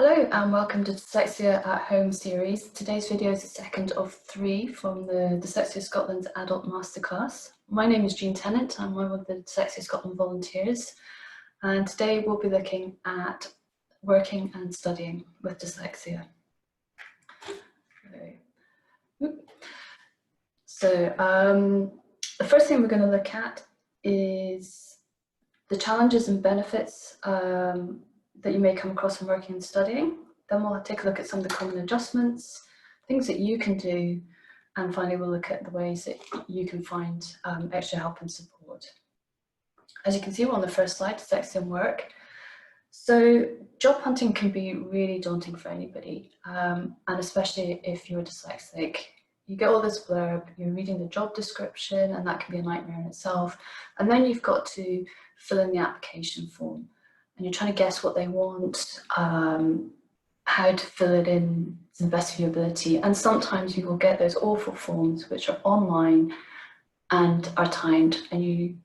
Hello and welcome to Dyslexia at Home series. Today's video is the second of 3 from the Dyslexia Scotland's Adult Masterclass. My name is Jean Tennant, I'm one of the Dyslexia Scotland volunteers, and today we'll be looking at working and studying with dyslexia. So the first thing we're going to look at is the challenges and benefits that you may come across in working and studying. Then we'll take a look at some of the common adjustments, things that you can do, and finally we'll look at the ways that you can find extra help and support. As you can see, we're on the first slide, dyslexia and work. So job hunting can be really daunting for anybody, and especially if you're dyslexic. You get all this blurb, you're reading the job description, and that can be a nightmare in itself. And then you've got to fill in the application form. And you're trying to guess what they want, how to fill it in to the best of your ability. And sometimes you will get those awful forms which are online and are timed, and you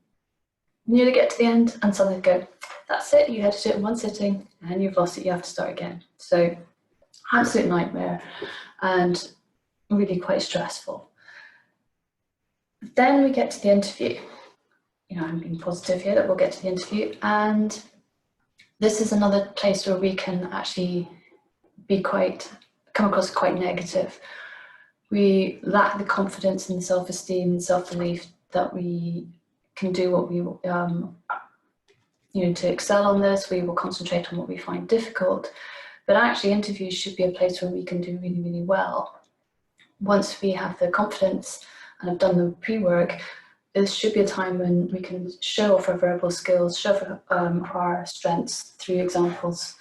nearly get to the end and suddenly go, that's it, you had to do it in one sitting and you've lost it, you have to start again. So absolute nightmare and really quite stressful. Then we get to the interview. You know, I'm being positive here that we'll get to the interview, and this is another place where we can actually come across quite negative. We lack the confidence and self-esteem and self-belief that we can do what we, to excel on this. We will concentrate on what we find difficult, but actually interviews should be a place where we can do really, really well. Once we have the confidence and have done the pre-work, this should be a time when we can show off our verbal skills, show off our strengths through examples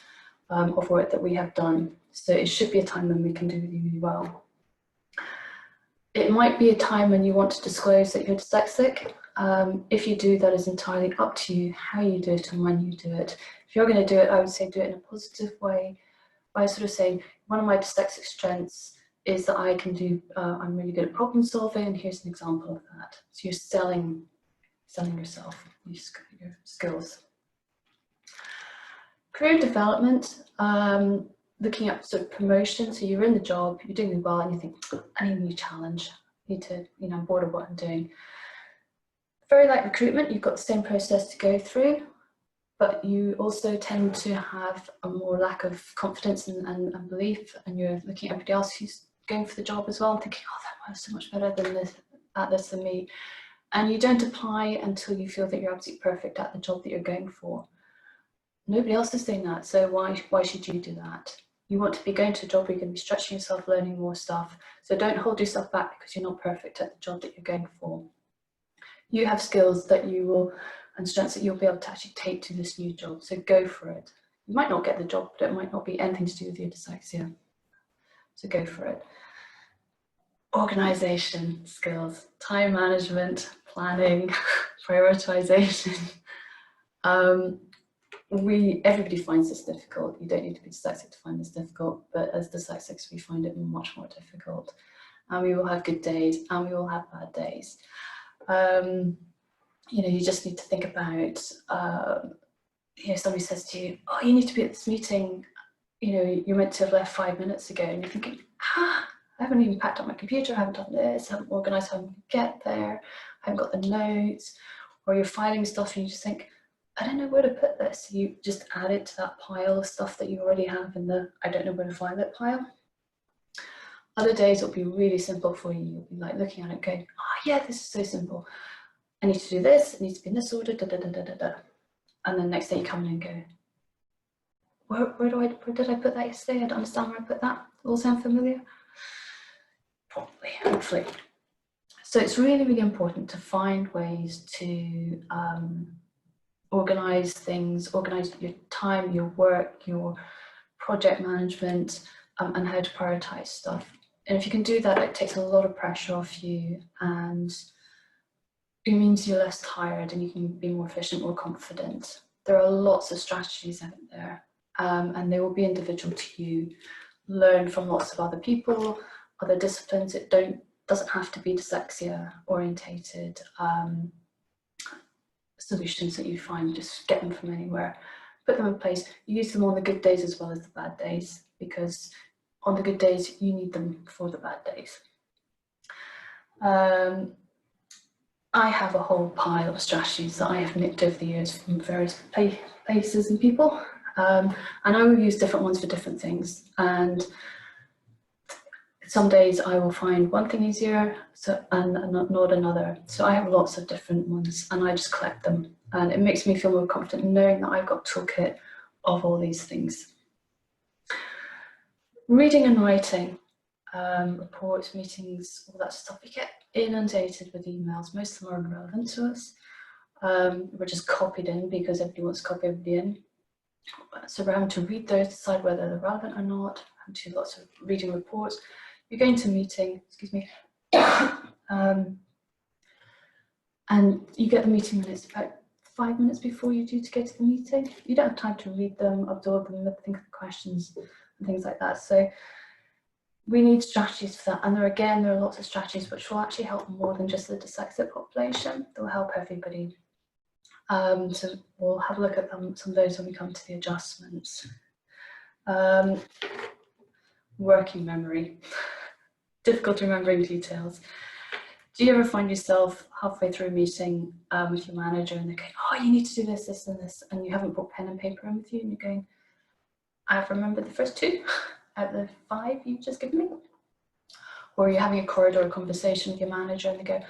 of work that we have done. So it should be a time when we can do really, really well. It might be a time when you want to disclose that you're dyslexic. If you do, that is entirely up to you, how you do it and when you do it. If you're going to do it, I would say do it in a positive way by sort of saying, one of my dyslexic strengths is that I can do, I'm really good at problem solving, and here's an example of that. So you're selling yourself, your skills. Career development, looking at sort of promotion. So you're in the job, you're doing well, and you think, I need a new challenge. I need to, I'm bored of what I'm doing. Very like recruitment, you've got the same process to go through, but you also tend to have a more lack of confidence and belief, and you're looking at everybody else who's going for the job as well and thinking, oh, that was so much better at this than me. And you don't apply until you feel that you're absolutely perfect at the job that you're going for. Nobody else is doing that, so why should you do that? You want to be going to a job where you're going to be stretching yourself, learning more stuff. So don't hold yourself back because you're not perfect at the job that you're going for. You have skills that you will, and strengths that you'll be able to actually take to this new job, so go for it. You might not get the job, but it might not be anything to do with your dyslexia. So go for it. Organisation skills, time management, planning, prioritization. Everybody finds this difficult. You don't need to be dyslexic to find this difficult, but as dyslexics, we find it much more difficult. And we will have good days and we will have bad days. You just need to think about, somebody says to you, oh, you need to be at this meeting, you're meant to have left 5 minutes ago, and you're thinking, I haven't even packed up my computer, I haven't done this, I haven't organised how I'm going to get there, I haven't got the notes, or you're filing stuff and you just think, I don't know where to put this. So you just add it to that pile of stuff that you already have in the I don't know where to file it pile. Other days it'll be really simple for you. You'll be like looking at it going, oh yeah, this is so simple. I need to do this, it needs to be in this order, da da da da da da. And then next day you come in and go, where did I put that yesterday? I don't understand where I put that. All sound familiar? Probably, hopefully. So it's really, really important to find ways to organise things, organise your time, your work, your project management, and how to prioritise stuff. And if you can do that, it takes a lot of pressure off you, and it means you're less tired and you can be more efficient, more confident. There are lots of strategies out there, and they will be individual to you. Learn from lots of other people, other disciplines. It doesn't have to be dyslexia orientated solutions that you find, just get them from anywhere. put them in place. You use them on the good days as well as the bad days, because on the good days, you need them for the bad days. I have a whole pile of strategies that I have nicked over the years from various places and people, and I will use different ones for different things. And some days I will find one thing easier and not another. So I have lots of different ones, and I just collect them. And it makes me feel more confident knowing that I've got a toolkit of all these things. Reading and writing, reports, meetings, all that stuff. We get inundated with emails. Most of them are irrelevant to us. We're just copied in because everybody wants to copy everybody in. So we're having to read those, decide whether they're relevant or not, and do lots of reading reports. You're going to a meeting, excuse me, and you get the meeting minutes about 5 minutes before you due to get to the meeting. You don't have time to read them, absorb them, think of the questions and things like that. So we need strategies for that. And there are lots of strategies which will actually help more than just the dyslexic population. They'll help everybody. So we'll have a look at some of those when we come to the adjustments. Working memory, difficult remembering details. Do you ever find yourself halfway through a meeting with your manager and they're going, oh, you need to do this, this and this, and you haven't brought pen and paper in with you, and you're going, I've remembered the first 2 out of the 5 you've just given me? Or you're having a corridor conversation with your manager and they go,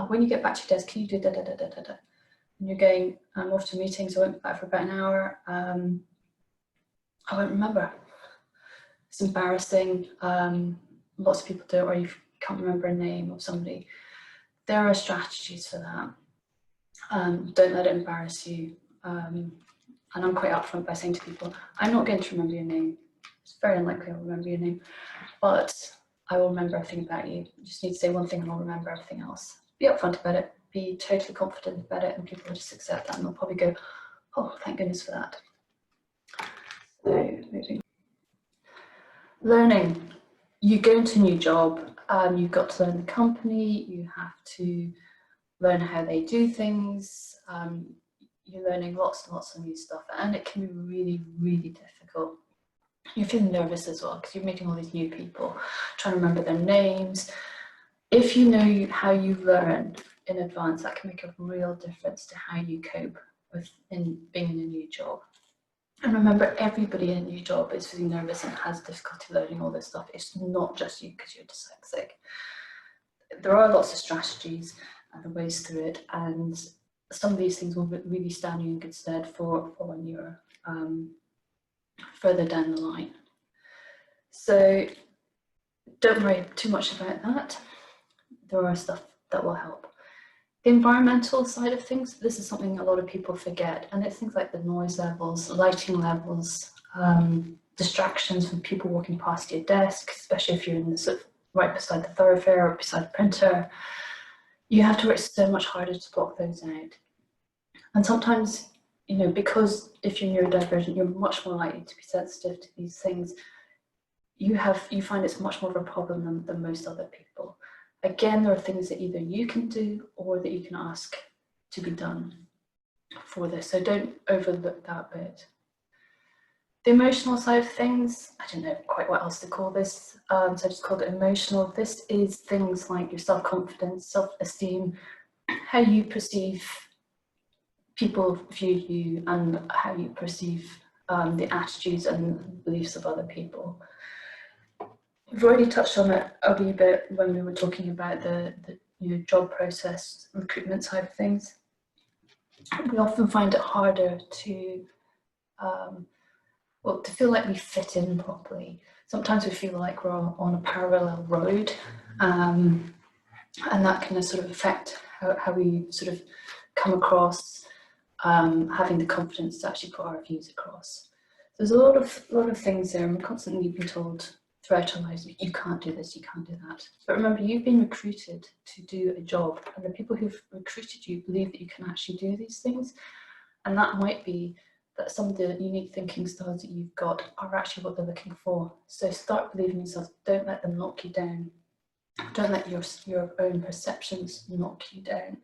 when you get back to your desk, can you do da da da da da da? And you're going, I'm off to meetings, I won't be back for about an hour, I won't remember. It's embarrassing. Lots of people do it, or you can't remember a name of somebody. There are strategies for that. Don't let it embarrass you. And I'm quite upfront by saying to people, I'm not going to remember your name. It's very unlikely I'll remember your name, but I will remember everything about you. You just need to say one thing and I'll remember everything else. Be upfront about it, be totally confident about it, and people will just accept that and they'll probably go, oh, thank goodness for that. So, moving. Learning. You go into a new job, you've got to learn the company, you have to learn how they do things, you're learning lots and lots of new stuff, and it can be really, really difficult. You're feeling nervous as well because you're meeting all these new people, trying to remember their names. If you know how you learn in advance, that can make a real difference to how you cope with being in a new job. And remember, everybody in a new job is feeling nervous and has difficulty learning all this stuff. It's not just you because you're dyslexic. There are lots of strategies and ways through it, and some of these things will really stand you in good stead for when you're further down the line. So don't worry too much about that. There are stuff that will help. The environmental side of things, this is something a lot of people forget, and it's things like the noise levels, lighting levels, distractions from people walking past your desk, especially if you're in the sort of right beside the thoroughfare or beside the printer. You have to work so much harder to block those out. And sometimes, you know, because if you're neurodivergent, you're much more likely to be sensitive to these things. You find it's much more of a problem than most other people. Again, there are things that either you can do or that you can ask to be done for this. So don't overlook that bit. The emotional side of things, I don't know quite what else to call this, so I just called it emotional. This is things like your self-confidence, self-esteem, how you perceive people view you, and how you perceive the attitudes and beliefs of other people. We've already touched on it a wee bit when we were talking about the job process, recruitment side of things. We often find it harder to feel like we fit in properly. Sometimes we feel like we're on a parallel road, and that can sort of affect how we sort of come across, having the confidence to actually put our views across. There's a lot of things there, and we're constantly being told throughout our lives, you can't do this, you can't do that. But remember, you've been recruited to do a job, and the people who've recruited you believe that you can actually do these things. And that might be that some of the unique thinking styles that you've got are actually what they're looking for. So start believing in yourself, don't let them knock you down. Don't let your own perceptions knock you down.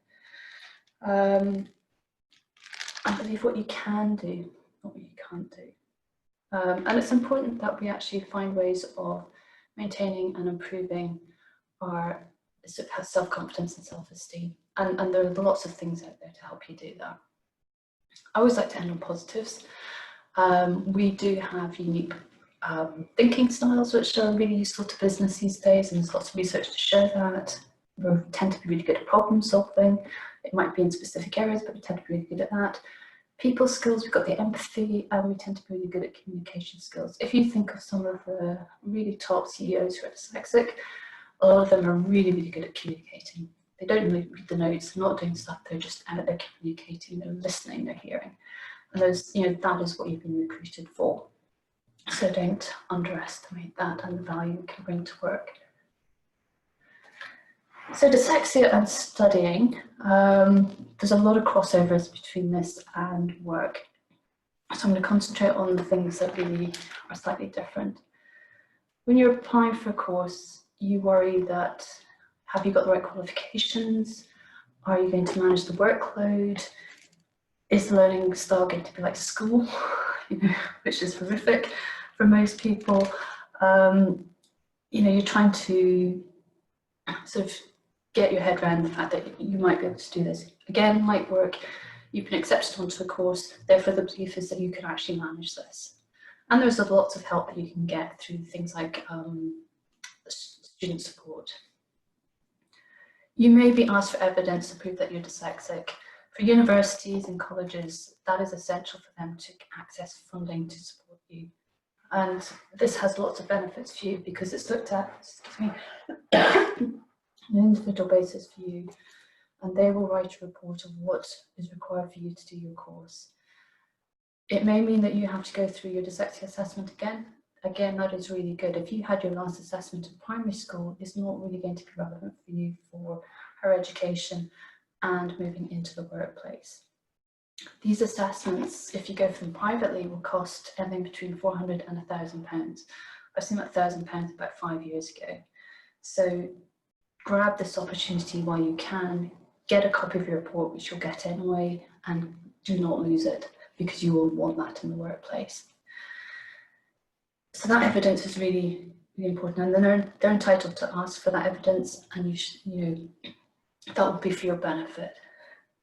And believe what you can do. not what you can't do. And it's important that we actually find ways of maintaining and improving our self-confidence and self-esteem. And there are lots of things out there to help you do that. I always like to end on positives. We do have unique thinking styles which are really useful to business these days, and there's lots of research to show that. We tend to be really good at problem solving. It might be in specific areas, but we tend to be really good at that. People skills, we've got the empathy, and we tend to be really good at communication skills. If you think of some of the really top CEOs who are dyslexic, a lot of them are really, really good at communicating. They don't really read the notes, they're not doing stuff, they're just out there communicating, they're listening, they're hearing. And those, that is what you've been recruited for. So don't underestimate that and the value it can bring to work. So dyslexia and studying, there's a lot of crossovers between this and work. So I'm going to concentrate on the things that really are slightly different. When you're applying for a course, you worry that, have you got the right qualifications? Are you going to manage the workload? Is the learning style going to be like school, which is horrific for most people? You're trying to sort of get your head around the fact that you might be able to do this. Again, like work, you've been accepted onto a course, therefore the belief is that you can actually manage this. And there's lots of help that you can get through things like student support. You may be asked for evidence to prove that you're dyslexic. For universities and colleges, that is essential for them to access funding to support you. And this has lots of benefits for you because it's looked at, an individual basis for you, and they will write a report of what is required for you to do your course. It may mean that you have to go through your dyslexia assessment again. Again, that is really good. If you had your last assessment in primary school, it's not really going to be relevant for you for higher education and moving into the workplace. These assessments, if you go for them privately, will cost anything between £400 and £1,000. I've seen that £1,000 about 5 years ago. So grab this opportunity while you can, get a copy of your report, which you'll get anyway, and do not lose it because you will want that in the workplace. So that evidence is really, really important, and then they're entitled to ask for that evidence, and that will be for your benefit.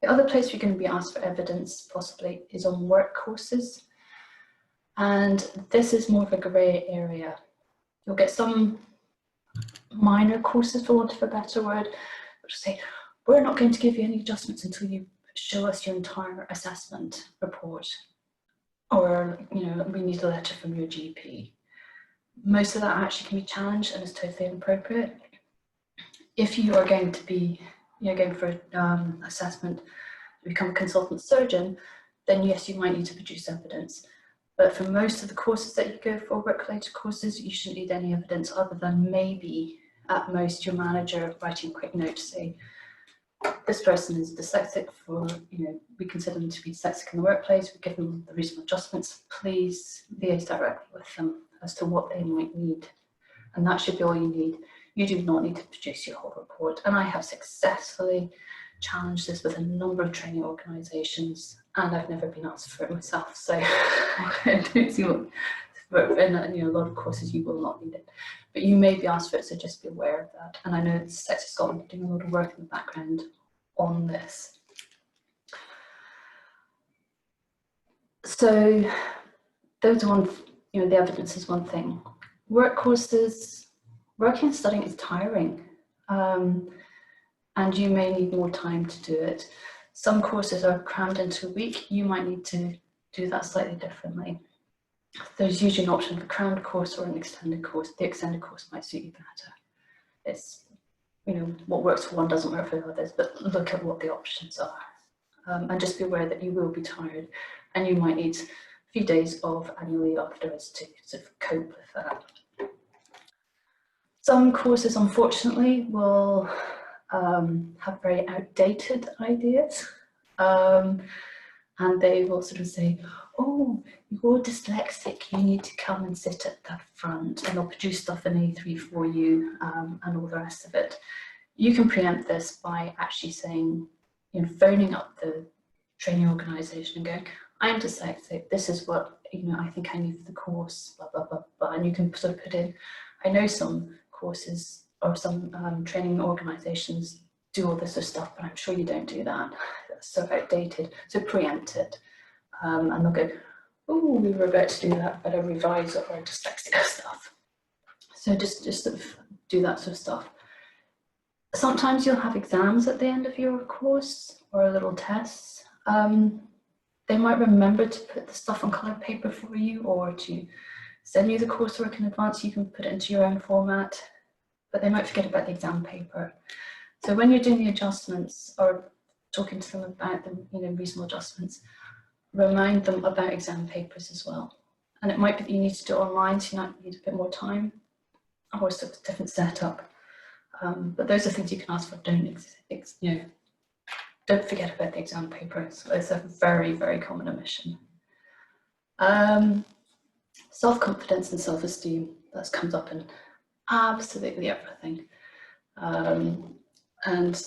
The other place you're going to be asked for evidence possibly is on work courses, and this is more of a grey area. You'll get some minor courses, for want of a better word, which say, we're not going to give you any adjustments until you show us your entire assessment report, or we need a letter from your GP. Most of that actually can be challenged and is totally inappropriate. If you are going to be going for assessment to become a consultant surgeon, then yes, you might need to produce evidence. But for most of the courses that you go for, work-related courses, you shouldn't need any evidence other than maybe, at most, your manager writing a quick note to say, this person is dyslexic, we consider them to be dyslexic in the workplace, we give them the reasonable adjustments, please liaise directly with them as to what they might need. And that should be all you need. You do not need to produce your whole report. And I have successfully challenged this with a number of training organisations, and I've never been asked for it myself. So I don't see what, in a lot of courses you will not need it. But you may be asked for it, so just be aware of that. And I know Dyslexia Scotland are doing a lot of work in the background on this. So those are the evidence is one thing. Work courses, working and studying is tiring, and you may need more time to do it. Some courses are crammed into a week. You might need to do that slightly differently. There's usually an option for a crammed course or an extended course. The extended course might suit you better. It's, what works for one doesn't work for others, but look at what the options are. And just be aware that you will be tired and you might need a few days of annual leave afterwards to sort of cope with that. Some courses, unfortunately, will have very outdated ideas, and they will sort of say, oh, you're dyslexic, you need to come and sit at the front, and they'll produce stuff in A3 for you, and all the rest of it. You can preempt this by actually saying, phoning up the training organisation and going, I'm dyslexic, this is what, you know, I think I need for the course, blah, blah, blah, blah. And you can sort of put in, I know some courses or some training organisations do all this sort of stuff, but I'm sure you don't do that. That's so outdated. So preempt it. And they'll go, oh, we were about to do that, better revise our dyslexia stuff. So just sort of do that sort of stuff. Sometimes you'll have exams at the end of your course or little tests. They might remember to put the stuff on coloured paper for you or to send you the coursework in advance. You can put it into your own format, but they might forget about the exam paper. So when you're doing the adjustments or talking to them about the, you know, reasonable adjustments, remind them about exam papers as well. And it might be that you need to do it online, so you might need a bit more time or sort of different setup. But those are things you can ask for. Don't forget about the exam paper. It's a very, very common omission. Self-confidence and self-esteem, that comes up in absolutely everything. And,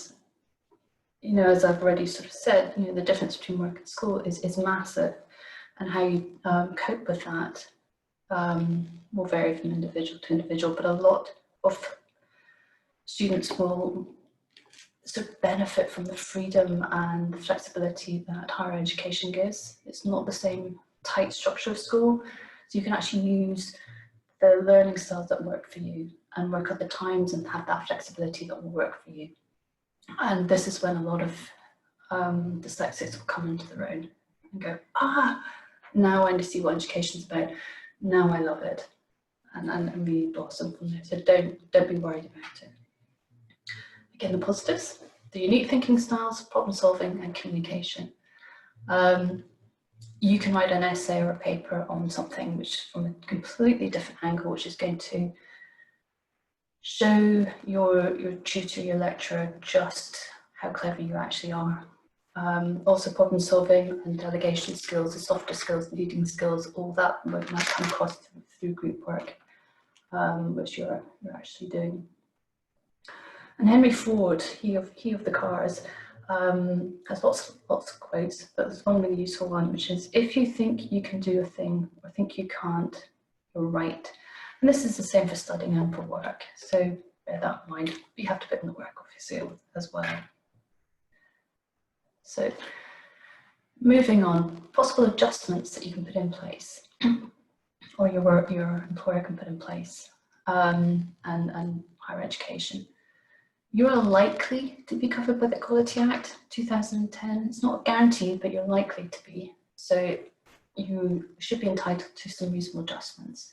you know, as I've already sort of said, you know, the difference between work and school is massive, and how you cope with that will vary from individual to individual, but a lot of students will sort of benefit from the freedom and the flexibility that higher education gives. It's not the same tight structure of school, so you can actually use the learning styles that work for you and work at the times and have that flexibility that will work for you. And this is when a lot of dyslexics will come into their own and go, now I see what education's about, now I love it, and really blossom from there. So don't be worried about it. Again, the positives, the unique thinking styles, problem solving and communication. You can write an essay or a paper on something which from a completely different angle, which is going to show your tutor, your lecturer, just how clever you actually are. Also problem solving and delegation skills, the softer skills, leading skills, all that might come across through group work, which you're actually doing. And Henry Ford, he of the cars, has lots of quotes, but there's one really useful one, which is, if you think you can do a thing or think you can't, you're right. And this is the same for studying and for work, so bear that in mind. You have to put in the work, obviously, as well. So moving on, possible adjustments that you can put in place, or your employer can put in place, and higher education. You're likely to be covered by the Equality Act 2010. It's not guaranteed, but you're likely to be. So you should be entitled to some reasonable adjustments.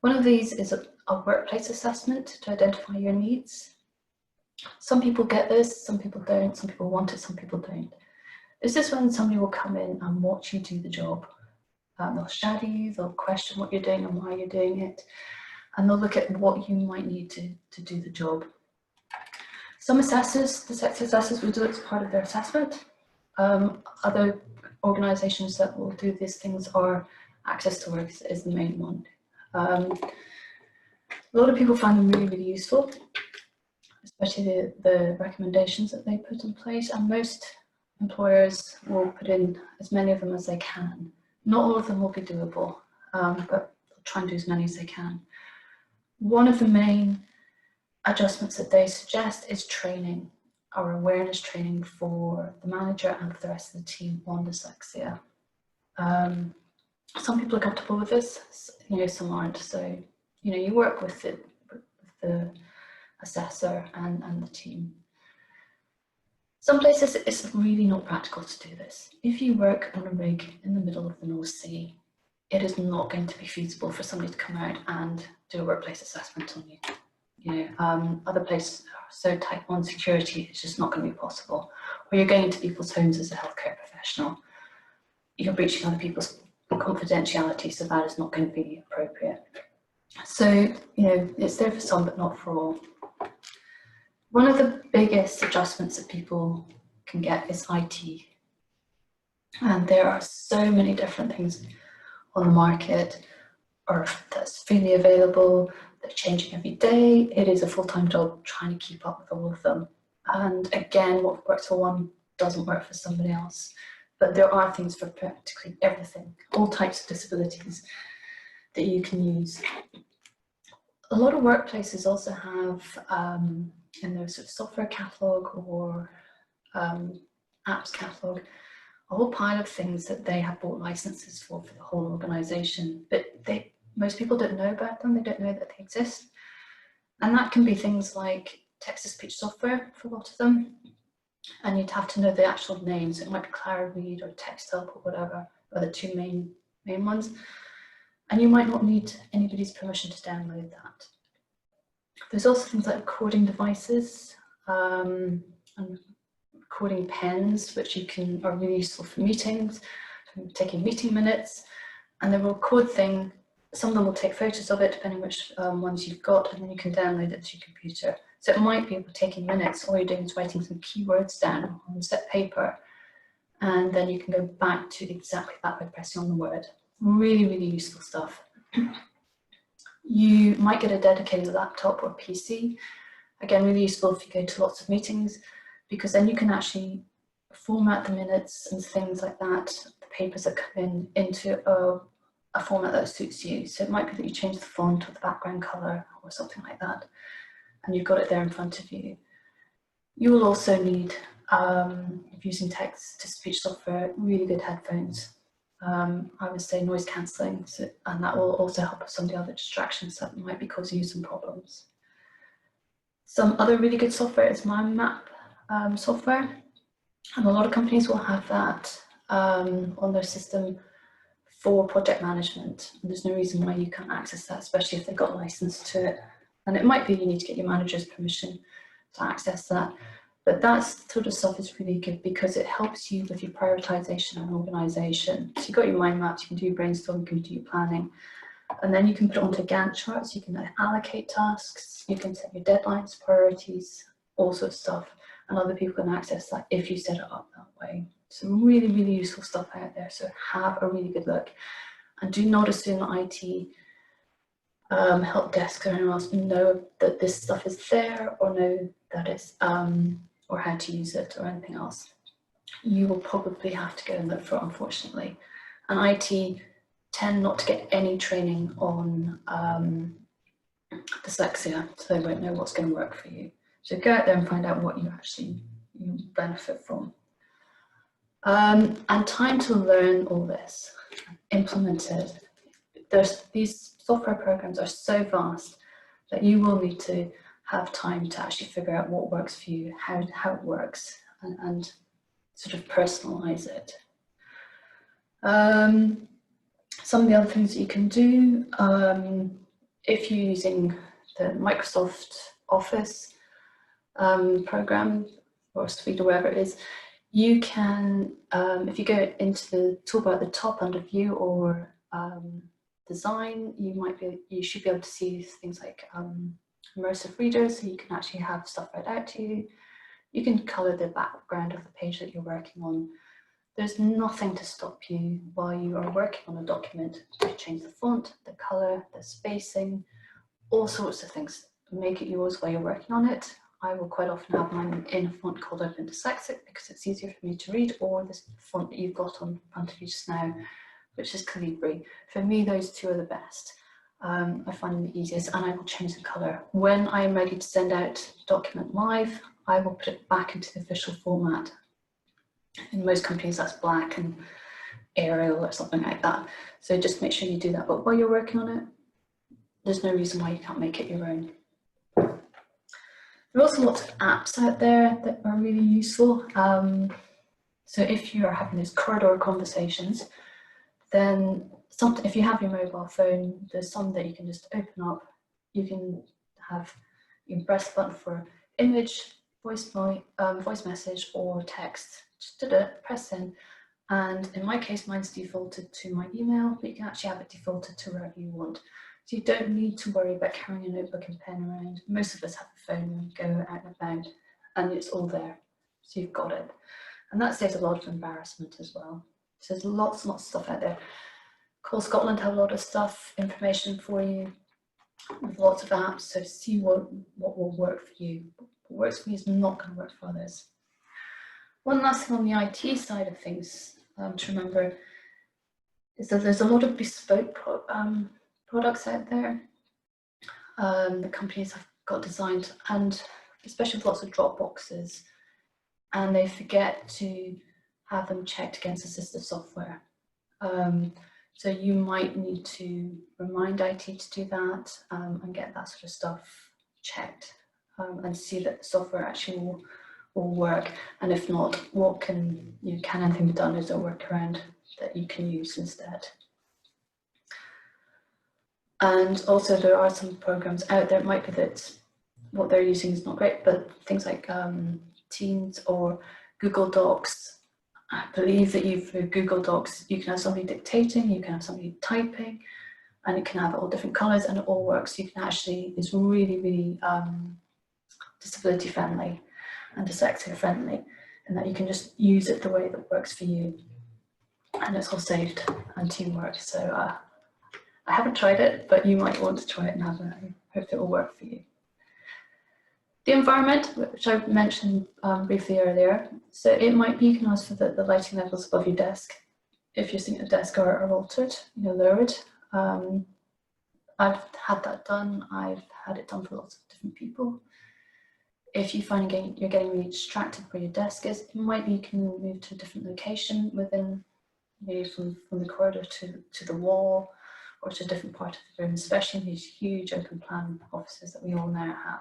One of these is a workplace assessment to identify your needs. Some people get this, some people don't, some people want it, some people don't. This is when somebody will come in and watch you do the job. They'll shadow you, they'll question what you're doing and why you're doing it, and they'll look at what you might need to do the job. Some assessors, dyslexia assessors, will do it as part of their assessment. Other organisations that will do these things are Access to Work is the main one. A lot of people find them really, really useful, especially the recommendations that they put in place, and most employers will put in as many of them as they can. Not all of them will be doable, but they'll try and do as many as they can. One of the main adjustments that they suggest is training, or awareness training for the manager and for the rest of the team on dyslexia. Some people are comfortable with this, you know, some aren't. So, you know, you work with the assessor and the team. Some places it's really not practical to do this. If you work on a rig in the middle of the North Sea, it is not going to be feasible for somebody to come out and do a workplace assessment on you. You know, other places are so tight on security, it's just not going to be possible. Or you're going into people's homes as a healthcare professional. You're breaching other people's confidentiality, so that is not going to be appropriate. So, you know, it's there for some, but not for all. One of the biggest adjustments that people can get is IT. And there are so many different things on the market, or that's freely available. They're changing every day. It is a full-time job trying to keep up with all of them. And again, what works for one doesn't work for somebody else. But there are things for practically everything, all types of disabilities that you can use. A lot of workplaces also have in their sort of software catalogue or apps catalogue a whole pile of things that they have bought licenses for the whole organisation, but most people don't know about them. They don't know that they exist, and that can be things like text-to-speech software for a lot of them, and you'd have to know the actual names. It might be Clara Read or Text Help or whatever are the two main ones, and you might not need anybody's permission to download that. There's also things like recording devices and recording pens, which are really useful for meetings, for taking meeting minutes, and the record thing, some of them will take photos of it depending which ones you've got, and then you can download it to your computer. So it might be taking minutes. All you're doing is writing some keywords down on set paper, and then you can go back to exactly that by pressing on the word. Really, really useful stuff. You might get a dedicated laptop or PC. Again, really useful if you go to lots of meetings, because then you can actually format the minutes and things like that, the papers that come in, into a format that suits you. So it might be that you change the font or the background colour or something like that, and you've got it there in front of you. You will also need, if using text-to-speech software, really good headphones. I would say noise cancelling, and that will also help with some of the other distractions that might be causing you some problems. Some other really good software is Mind Map software, and a lot of companies will have that on their system for project management. And there's no reason why you can't access that, especially if they've got a license to it. And it might be you need to get your manager's permission to access that. But that sort of stuff is really good because it helps you with your prioritization and organization. So you've got your mind maps, you can do your brainstorming, you can do your planning, and then you can put it onto Gantt charts, you can allocate tasks, you can set your deadlines, priorities, all sorts of stuff, and other people can access that if you set it up that way. Some really, really useful stuff out there, so have a really good look. And do not assume that IT help desk or anyone else know that this stuff is there, or know that it's or how to use it or anything else. You will probably have to go and look for it, unfortunately. And IT tend not to get any training on dyslexia, so they won't know what's going to work for you. So go out there and find out what you benefit from. And time to learn all this, implement it. These software programs are so vast that you will need to have time to actually figure out what works for you, how it works, and sort of personalize it. Some of the other things that you can do, if you're using the Microsoft Office program or suite or whatever it is, you can, if you go into the toolbar at the top under View or Design, you should be able to see things like immersive readers, so you can actually have stuff read out to you. You can colour the background of the page that you're working on. There's nothing to stop you while you are working on a document. You can change the font, the colour, the spacing, all sorts of things. Make it yours while you're working on it. I will quite often have mine in a font called Open Dyslexic because it's easier for me to read, or this font that you've got on front of you just now, which is Calibri. For me, those two are the best. I find them the easiest, and I will change the colour. When I am ready to send out document live, I will put it back into the official format. In most companies, that's black and Arial or something like that. So just make sure you do that. But while you're working on it, there's no reason why you can't make it your own. There are also lots of apps out there that are really useful. So if you are having those corridor conversations, then if you have your mobile phone, there's some that you can just open up. You can press the button for image, voice message, or text. Just press in, and in my case, mine's defaulted to my email, but you can actually have it defaulted to wherever you want. So you don't need to worry about carrying a notebook and pen around. Most of us have a phone when we go out and about, and it's all there, so you've got it. And that saves a lot of embarrassment as well. So there's lots and lots of stuff out there. Call Scotland have a lot of stuff, information for you, with lots of apps, so see what will work for you. What works for me is not going to work for others. One last thing on the IT side of things, to remember is that there's a lot of bespoke products out there that companies have got designed, and especially with lots of drop boxes, and they forget to have them checked against assistive software. So you might need to remind IT to do that and get that sort of stuff checked and see that the software actually will work. And if not, what can anything be done as a workaround that you can use instead? And also there are some programs out there, it might be that what they're using is not great, but things like Teams or Google Docs, I believe that through Google Docs, you can have somebody dictating, you can have somebody typing, and it can have all different colors and it all works. You can actually, it's really, really disability friendly and dyslexia friendly, and that you can just use it the way that works for you. And it's all saved and teamwork. So I haven't tried it, but you might want to try it and have a hope it will work for you. The environment, which I mentioned briefly earlier, so it might be you can ask for the lighting levels above your desk. If you're sitting at a desk are altered, lowered. I've had that done. I've had it done for lots of different people. If you find you're getting really distracted where your desk is, it might be you can move to a different location within, from the corridor to the wall or to a different part of the room, especially in these huge open plan offices that we all now have.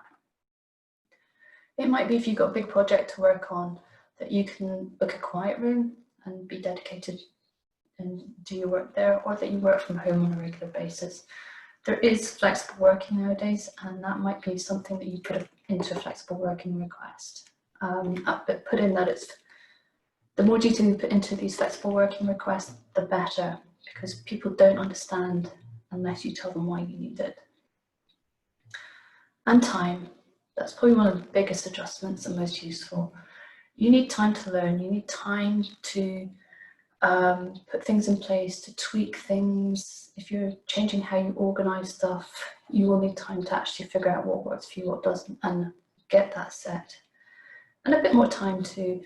It might be if you've got a big project to work on that you can book a quiet room and be dedicated and do your work there, or that you work from home on a regular basis. There is flexible working nowadays, and that might be something that you put into a flexible working request. But put in that the more detail you put into these flexible working requests, the better, because people don't understand unless you tell them why you need it. And time. That's probably one of the biggest adjustments and most useful. You need time to learn. You need time to put things in place, to tweak things. If you're changing how you organize stuff, you will need time to actually figure out what works for you, what doesn't, and get that set. And a bit more time to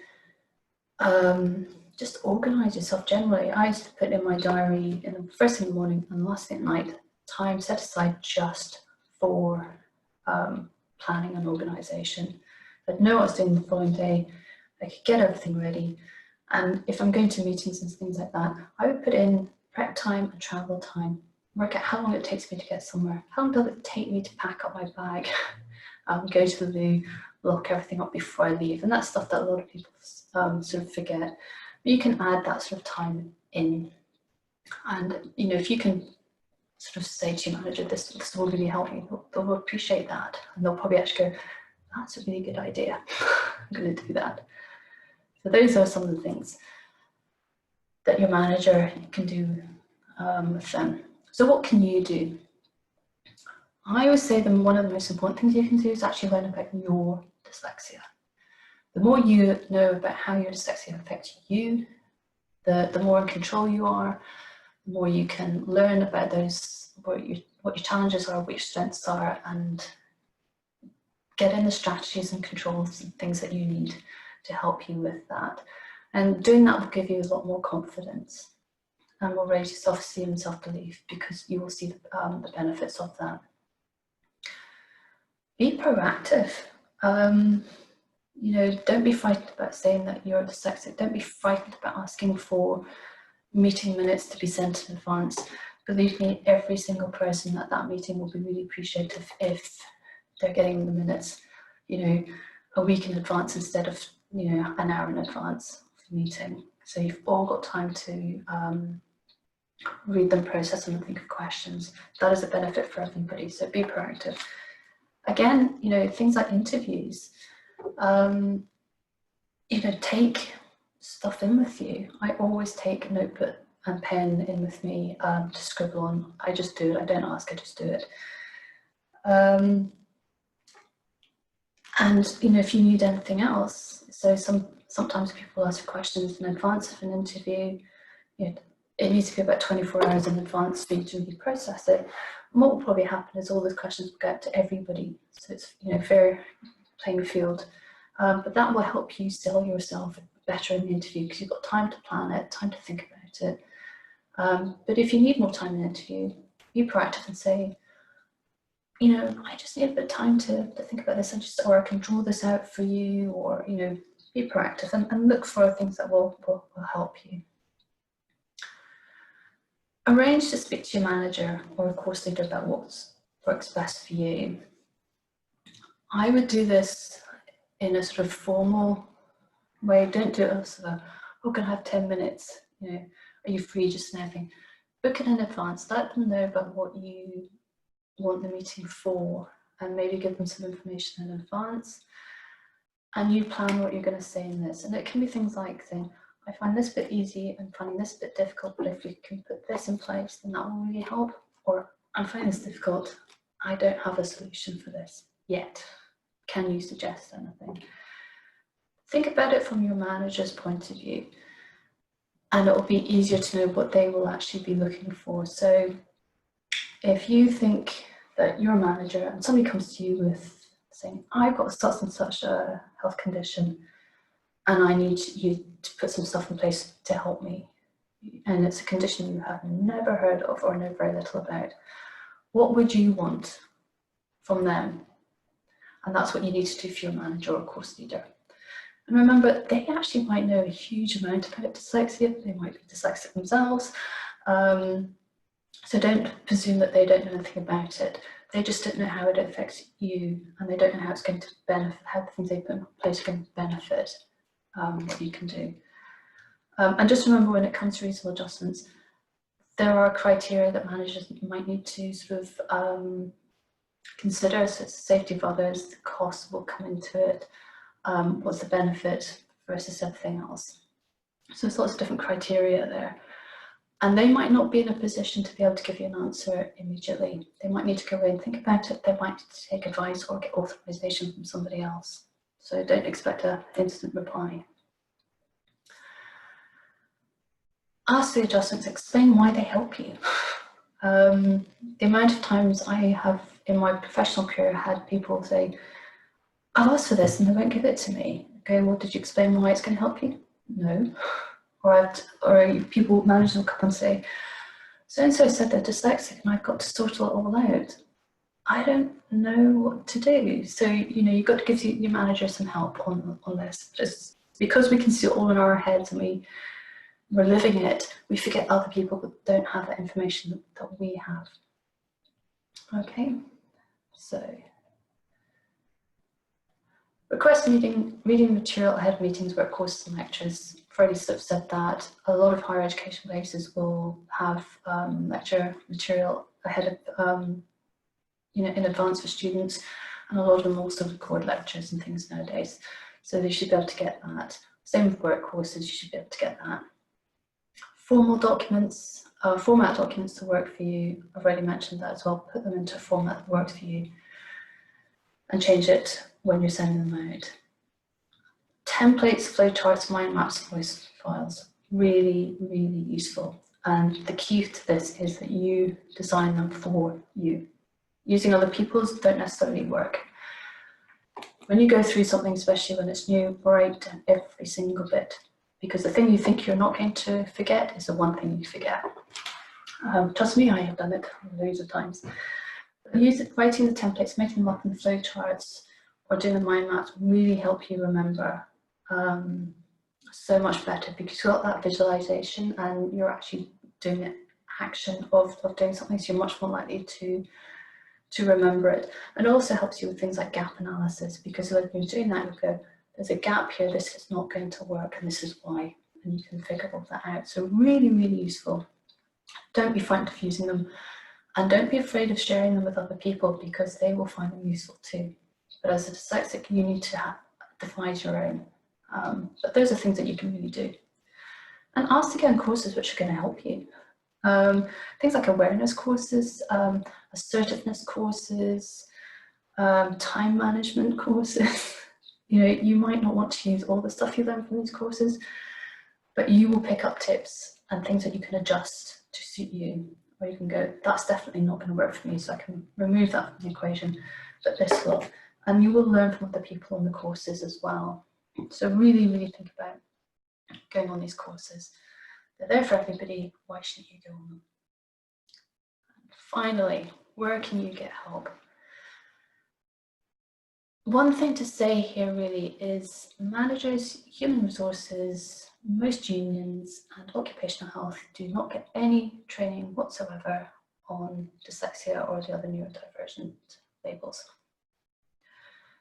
just organize yourself generally. I used to put in my diary in the first thing in the morning and last thing at night, time set aside just for planning and organisation. I'd know what I was doing the following day, I could get everything ready, and if I'm going to meetings and things like that, I would put in prep time and travel time, work out how long it takes me to get somewhere, how long does it take me to pack up my bag, go to the loo, lock everything up before I leave, and that's stuff that a lot of people sort of forget. But you can add that sort of time in, and if you can sort of say to your manager, this will really help me, they'll appreciate that, and they'll probably actually go, that's a really good idea, I'm going to do that. So those are some of the things that your manager can do with them. So what can you do? I always say that one of the most important things you can do is actually learn about your dyslexia. The more you know about how your dyslexia affects you, the more in control you are, the more you can learn about those, what your challenges are, what your strengths are, and get in the strategies and controls and things that you need to help you with that. And doing that will give you a lot more confidence and will raise your self-esteem and self-belief, because you will see the benefits of that. Be proactive. Don't be frightened about saying that you're dyslexic. Don't be frightened about asking for meeting minutes to be sent in advance. Believe me, every single person at that meeting will be really appreciative if they're getting the minutes, a week in advance instead of, an hour in advance of the meeting. So you've all got time to read them, process them, and think of questions. That is a benefit for everybody, so be proactive. Again, things like interviews, take stuff in with you. I always take a notebook and pen in with me to scribble on. I just do it, I don't ask, I just do it. And if you need anything else, so sometimes people ask for questions in advance of an interview. It needs to be about 24 hours in advance for you to really process it. And what will probably happen is all those questions will get to everybody, so it's fair playing field. But that will help you sell yourself better in the interview because you've got time to plan it, time to think about it. But if you need more time in the interview, be proactive and say, you know, I just need a bit of time to think about this, or I can draw this out for you, or, you know, be proactive and look for things that will help you. Arrange to speak to your manager or a course leader about what works best for you. I would do this in a sort of formal way. Don't do it as oh, can I have 10 minutes? You know, are you free just now? Book it in advance. Let them know about what you want the meeting for, and maybe give them some information in advance. And you plan what you're going to say in this. And it can be things like saying, I find this bit easy, I'm finding this bit difficult, but if we can put this in place, then that will really help. Or I'm finding this difficult, I don't have a solution for this yet. Can you suggest anything? Think about it from your manager's point of view, and it will be easier to know what they will actually be looking for. So if you think that your manager, and somebody comes to you with saying, I've got such and such a health condition, and I need you to put some stuff in place to help me, and it's a condition you have never heard of or know very little about, what would you want from them? And that's what you need to do for your manager or course leader. And remember, they actually might know a huge amount about dyslexia. They might be dyslexic themselves. So don't presume that they don't know anything about it. They just don't know how it affects you, and they don't know how it's going to benefit, how the things they put in place are going to benefit what you can do. And just remember, when it comes to reasonable adjustments, there are criteria that managers might need to sort of consider. So it's the safety of others, the cost will come into it, what's the benefit versus everything else. So there's lots of different criteria there. And they might not be in a position to be able to give you an answer immediately. They might need to go away and think about it. They might need to take advice or get authorization from somebody else. So don't expect an instant reply. Ask the adjustments, explain why they help you. The amount of times I have in my professional career had people say, I've asked for this and they won't give it to me. Okay, well, did you explain why it's going to help you? No. Or people, managers will come and say, so-and-so said they're dyslexic and I've got to sort it all out. I don't know what to do. So, you know, you've got to give your manager some help on this. Just because we can see it all in our heads and we're living it, we forget other people that don't have that information that we have. Okay, so request reading material ahead of meetings, work courses and lectures. I've already sort of said that. A lot of higher education places will have lecture material ahead of, you know, in advance for students, and a lot of them also record lectures and things nowadays. So they should be able to get that. Same with work courses, you should be able to get that. Formal documents, format documents to work for you. I've already mentioned that as well. Put them into a format that works for you and change it when you're sending them out. Templates, flowcharts, mind maps, voice files, really, really useful. And the key to this is that you design them for you. Using other people's don't necessarily work. When you go through something, especially when it's new, write down every single bit, because the thing you think you're not going to forget is the one thing you forget. Trust me, I have done it loads of times. Writing the templates, making them up in the flowcharts, or doing the mind maps really help you remember so much better, because you've got that visualization and you're actually doing the action of doing something, so you're much more likely to remember it. And it also helps you with things like gap analysis, because when you're doing that, you go, there's a gap here, this is not going to work, and this is why, and you can figure all that out. So really, really useful. Don't be frightened of using them, and don't be afraid of sharing them with other people, because they will find them useful too. But as a dyslexic, you need to devise your own. But those are things that you can really do. And ask to get on courses which are going to help you. Things like awareness courses, assertiveness courses, time management courses. You know, you might not want to use all the stuff you learn from these courses, but you will pick up tips and things that you can adjust to suit you. Or you can go, that's definitely not going to work for me, so I can remove that from the equation, but this will. And you will learn from other people on the courses as well. So really, really think about going on these courses. They're there for everybody. Why shouldn't you go on them? And finally, where can you get help? One thing to say here really is managers, human resources, most unions and occupational health do not get any training whatsoever on dyslexia or the other neurodivergent labels.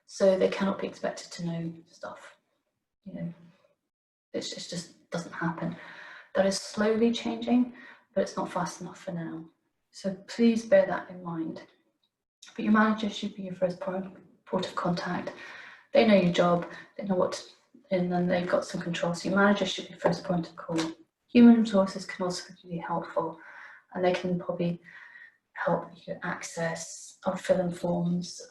So they cannot be expected to know stuff. You know, it just doesn't happen. That is slowly changing, but it's not fast enough for now. So please bear that in mind. But your manager should be your first port of contact. They know your job, they know what, and then they've got some control. So your manager should be first point of call. Human resources can also be really helpful, and they can probably help you access or fill in forms,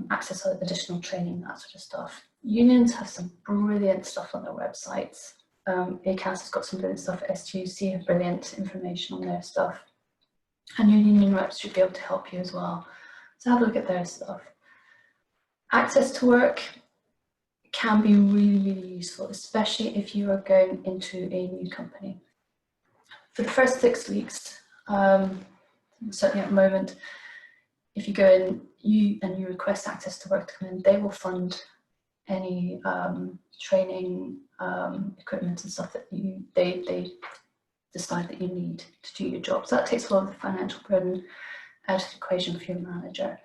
access additional training, that sort of stuff. Unions have some brilliant stuff on their websites. ACAS has got some brilliant stuff, STUC have brilliant information on their stuff. And your union reps should be able to help you as well. So have a look at their stuff. Access to work can be really, really useful, especially if you are going into a new company. For the first 6 weeks, certainly at the moment, if you go in and you request access to work to come in, they will fund any training, equipment and stuff that they decide that you need to do your job. So that takes a lot of the financial burden out of the equation for your manager.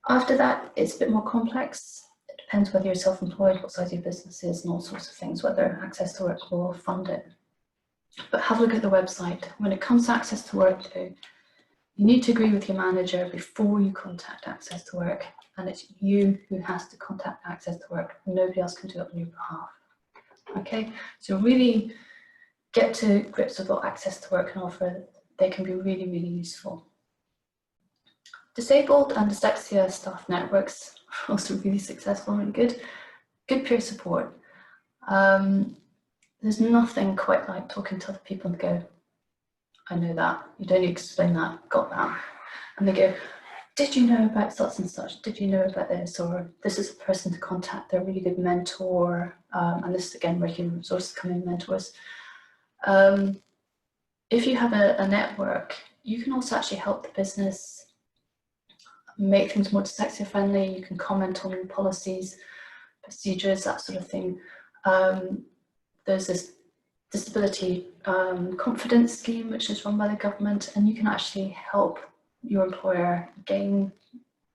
After that, it's a bit more complex. It depends whether you're self-employed, what size your business is, and all sorts of things, whether access to work will fund it. But have a look at the website. When it comes to access to work, though, you need to agree with your manager before you contact access to work, and it's you who has to contact access to work. Nobody else can do it on your behalf. Okay, so really get to grips with what access to work can offer. They can be really, really useful. Disabled and dyslexia staff networks are also really successful and really good. Good peer support. There's nothing quite like talking to other people and go, I know that, you don't need to explain that, got that. And they go, did you know about such and such? Did you know about this? Or this is a person to contact, they're a really good mentor. And this is again where human resources come in, mentors. If you have a network, you can also actually help the business make things more dyslexia friendly. You can comment on policies, procedures, that sort of thing. There's this disability confidence scheme which is run by the government, and you can actually help your employer gain,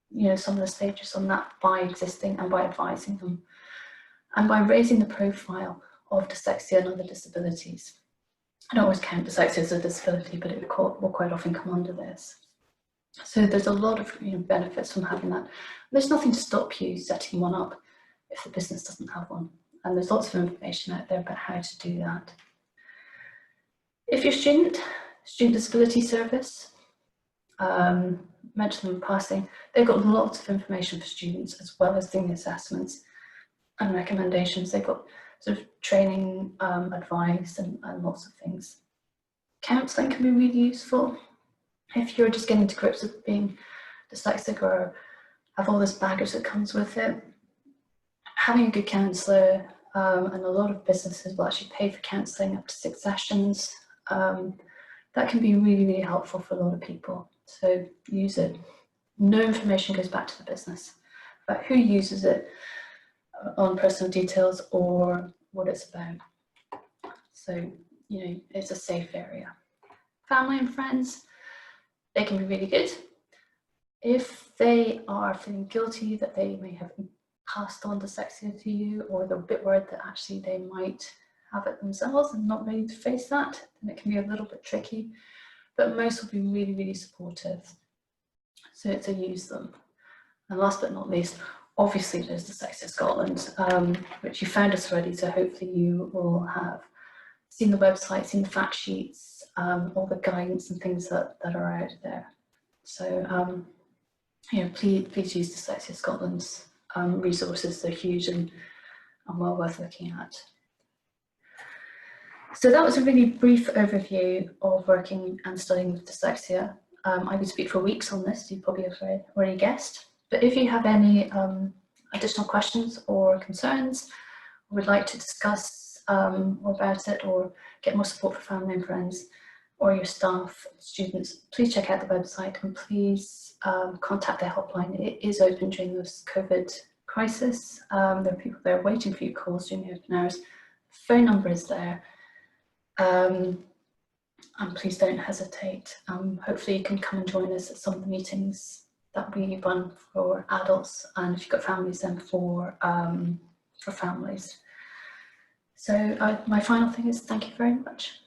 you know, some of the stages on that by existing and by advising them and by raising the profile of dyslexia and other disabilities. I don't always count dyslexia as a disability, but it will quite often come under this. So there's a lot of benefits from having that. There's nothing to stop you setting one up if the business doesn't have one. And there's lots of information out there about how to do that. If you're Student Disability Service, mentioned them in passing, they've got lots of information for students as well as doing the assessments and recommendations. They've got sort of training, advice and lots of things. Counselling can be really useful. If you're just getting to grips with being dyslexic or have all this baggage that comes with it, having a good counsellor, and a lot of businesses will actually pay for counselling up to 6 sessions. That can be really, really helpful for a lot of people. So use it. No information goes back to the business about who uses it on personal details or what it's about. So, it's a safe area. Family and friends, they can be really good. If they are feeling guilty that they may have passed on dyslexia to you, or they're a bit worried that actually they might have it themselves and not ready to face that, then it can be a little bit tricky, but most will be really, really supportive. So to use them. And last but not least, obviously there's Dyslexia Scotland, which you found us already, so hopefully you will have seen the website, seen the fact sheets, all the guidance and things that are out there. So please use Dyslexia Scotland's resources. They're huge and well worth looking at. So that was a really brief overview of working and studying with dyslexia. I could speak for weeks on this, you probably have already guessed. But if you have any additional questions or concerns, or would like to discuss about it, or get more support for family and friends, or your staff, students, please check out the website, and please contact the helpline. It is open during this COVID crisis. There are people there waiting for your calls during the open hours. Phone number is there. And please don't hesitate. Hopefully you can come and join us at some of the meetings that we run for adults, and if you've got families, then for families. So my final thing is thank you very much.